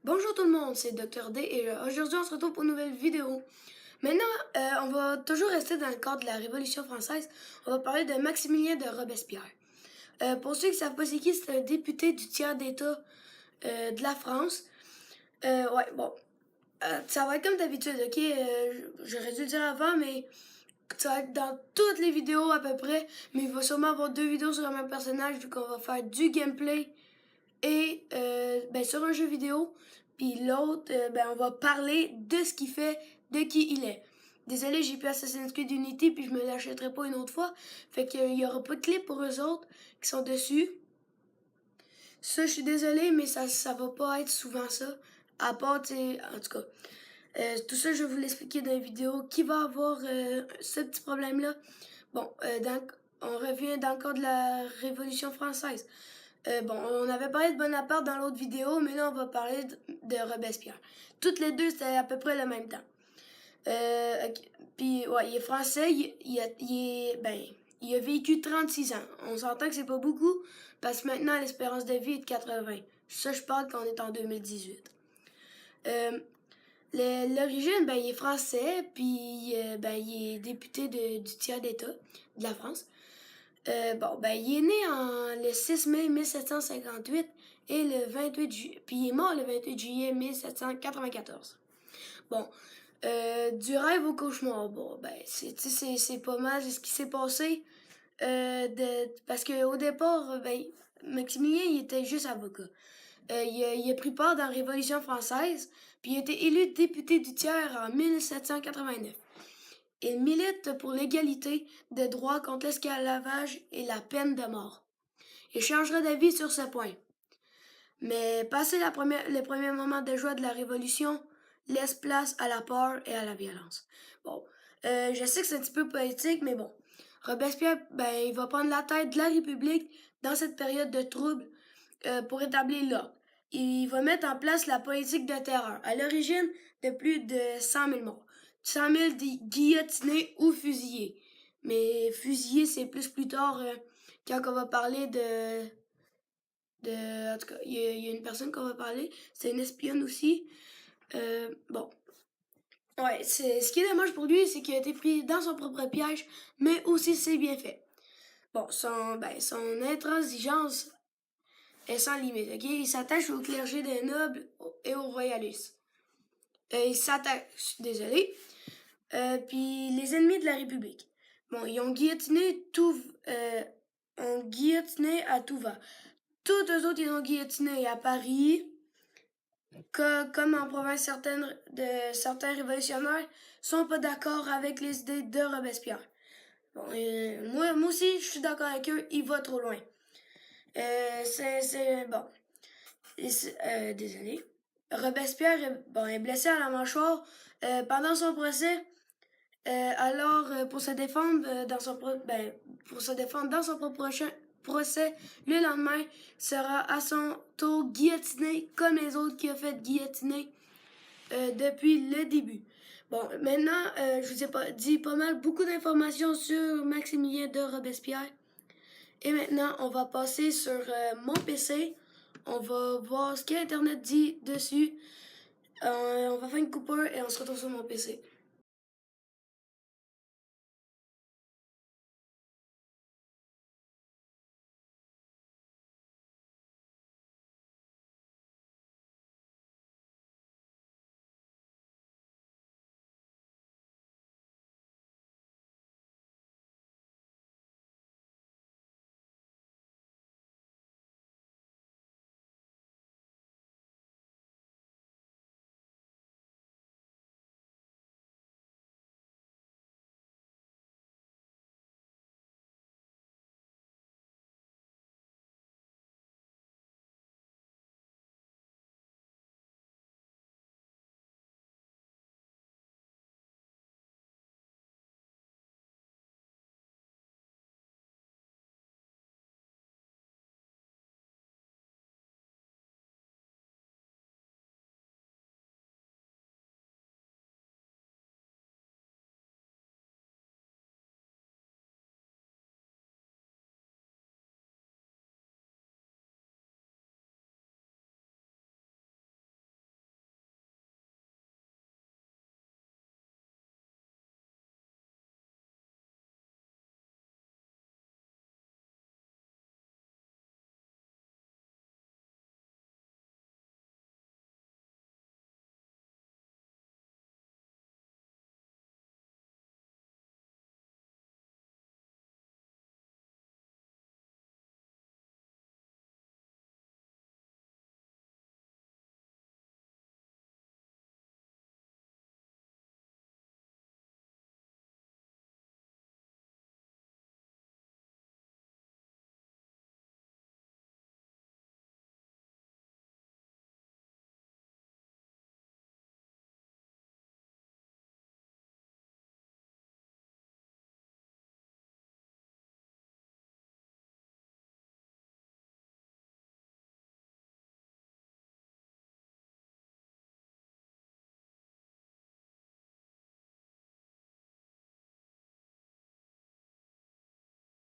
Bonjour tout le monde, c'est Dr D et aujourd'hui on se retrouve pour une nouvelle vidéo. Maintenant, on va toujours rester dans le cadre de la Révolution française. On va parler de Maximilien de Robespierre. Pour ceux qui ne savent pas c'est qui, c'est un député du tiers d'État de la France. Ouais, bon, ça va être comme d'habitude, ok? J'aurais dû le dire avant, mais ça va être dans toutes les vidéos à peu près. Mais il va sûrement avoir 2 vidéos sur le même personnage, vu qu'on va faire du gameplay et sur un jeu vidéo. Puis l'autre, on va parler de ce qu'il fait, de qui il est. Désolé, j'ai plus Assassin's Creed Unity, puis je me l'achèterai pas une autre fois. Fait qu'il y aura pas de clip pour eux autres qui sont dessus. Ça, je suis désolé, mais ça va pas être souvent ça. À part, en tout cas. Tout ça, je vais vous l'expliquer dans la vidéo. Qui va avoir ce petit problème-là? Bon, on revient dans le cadre de la Révolution française. On avait parlé de Bonaparte dans l'autre vidéo, mais là, on va parler de Robespierre. Toutes les deux, c'était à peu près le même temps. Puis, ouais, il est français, il a vécu 36 ans. On s'entend que c'est pas beaucoup, parce que maintenant, l'espérance de vie est de 80. Ça, je parle quand on est en 2018. L'origine, il est français, puis il est député du tiers d'État de la France. Il est né le 6 mai 1758 et le 28 juillet, puis il est mort le 28 juillet 1794. Bon, du rêve au cauchemar, c'est pas mal ce qui s'est passé, parce que au départ, Maximilien, il était juste avocat. Il a pris part dans la Révolution française, puis il a été élu député du tiers en 1789. Il milite pour l'égalité des droits contre l'esclavage et la peine de mort. Il changera d'avis sur ce point. Mais passé les premiers moments de joie de la Révolution, laisse place à la peur et à la violence. Bon, je sais que c'est un petit peu poétique, mais bon. Robespierre, il va prendre la tête de la République dans cette période de trouble pour établir l'ordre. Il va mettre en place la politique de terreur, à l'origine de plus de 100 000 morts. 100 000 guillotinés ou fusillés. Mais fusillés, c'est plus tard, quand on va parler en tout cas, il y a une personne qu'on va parler, c'est une espionne aussi. Bon. Ouais, ce qui est dommage pour lui, c'est qu'il a été pris dans son propre piège, mais aussi c'est bien fait. Bon, son intransigeance est sans limite, ok? Il s'attache au clergé des nobles et aux royalistes. Il s'attache, désolé. Puis les ennemis de la République. Bon, ils ont guillotiné à tout va. Tous eux autres, ils ont guillotiné à Paris, comme en province certains révolutionnaires sont pas d'accord avec les idées de Robespierre. Bon, moi aussi, je suis d'accord avec eux, il va trop loin. Bon. Désolé. Robespierre est blessé à la mâchoire pendant son procès. Pour se défendre pour se défendre dans son propre procès, le lendemain sera à son tour guillotiné comme les autres qui ont fait guillotiner depuis le début. Bon, maintenant, je vous ai dit pas mal beaucoup d'informations sur Maximilien de Robespierre. Et maintenant, on va passer sur mon PC. On va voir ce qu'Internet dit dessus. On va faire une coupure et on se retrouve sur mon PC.